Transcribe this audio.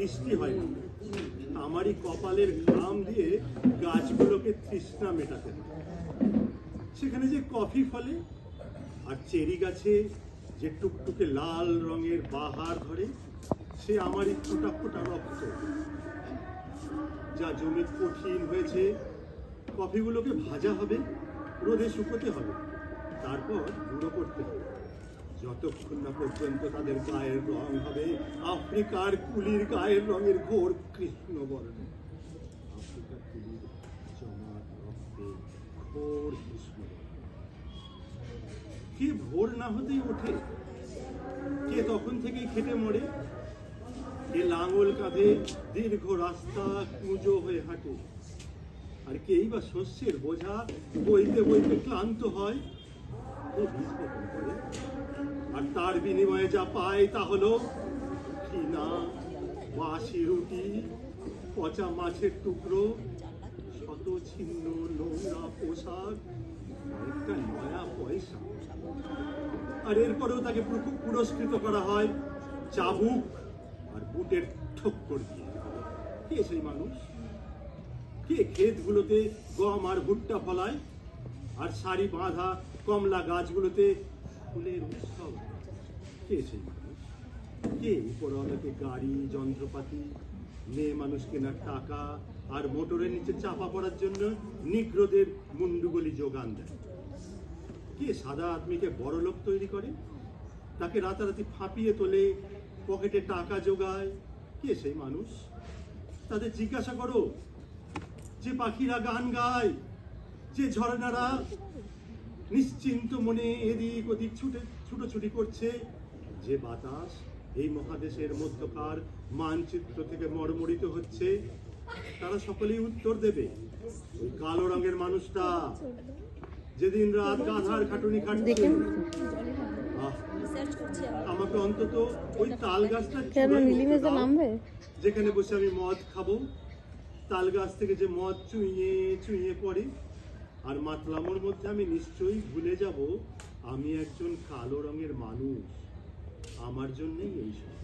বৃষ্টি হয় না, আমারই কপালের ঘাম দিয়ে গাছগুলোকে তৃষ্ণা মেটাতে হয়। সেখানে যে কফি ফলে আর চেরি গাছে যে টুকটুকে লাল রঙের বাহার ধরে, সে আমারই ফোঁটা ফোঁটা রক্ত। যা জমি কঠিন হয়েছে, কফিগুলোকে ভাজা হবে, রোদে শুকোতে হবে, তারপর গুঁড়ো করতে হবে, যতক্ষণ না পর্যন্ত তাদের গায়ের রং হবে আফ্রিকার কুলির গায়ের রঙের ঘোর কৃষ্ণবর্ণ। আফ্রিকার কুলির জমাট রক্তে ঘোর কৃষ্ণবর্ণ। কে ভোর না হতেই ওঠে, কে তখন থেকেই খেটে মরে, কে লাঙল কাঁধে দীর্ঘ রাস্তা কুঁজো হয়ে হাঁটে, আর কেই বা শস্যের বোঝা বইতে বইতে ক্লান্ত হয়, কে বীজ বপন করে, আর তার বিনিময়ে যা পায় তা হলো ঘৃণা, বাসি রুটি, পচা মাছের টুকরো, শত ছিন্ন নোংরা পোশাক, একটা নয়া পয়সা। আর এরপরেও তাকে পুরস্কৃত করা হয় চাবুক আর বুটের ঠক্কর দিয়ে। কে সেই মানুষ? কে ক্ষেতগুলোতে গম আর ভুট্টা ফলায়, আর সারি বাঁধা কমলা গাছগুলোতে ফুলের উৎসব? কে সেই মানুষ? কে উপরওয়ালাকে গাড়ি, যন্ত্রপাতি, মেয়ে মানুষ কেনার টাকা আর মোটরের নিচে চাপা পড়ার জন্য নিগ্রোদের মুন্ডুগলি যোগান দেয়? কে সাদা আদমিকে বড় লোক তৈরি করে, তাকে রাতারাতি ফাঁপিয়ে তোলে, পকেটে টাকা জোগায়? কে সেই মানুষ? তাদের জিজ্ঞাসা করো। যে পাখিরা গান গায়, যে ঝর্ণারা নিশ্চিন্ত মনে এদিক ওদিক ছুটোছুটি করছে, যে বাতাস এই মহাদেশের মধ্যকার মানচিত্র থেকে মর্মরিত হচ্ছে, তারা সকলেই উত্তর দেবে ওই কালো রঙের মানুষটা যেদিন রাত গাধার খাটুনি খাটছে। আমাকে অন্তত ওই তাল গাছটা যেখানে বসে আমি মদ খাবো, তাল গাছ থেকে যে মদ চুইয়ে চুইয়ে পড়ে, আর মাতলামোর মধ্যে আমি নিশ্চয়ই ভুলে যাব আমি একজন কালো রঙের মানুষ। আমার জন্যই এইসব।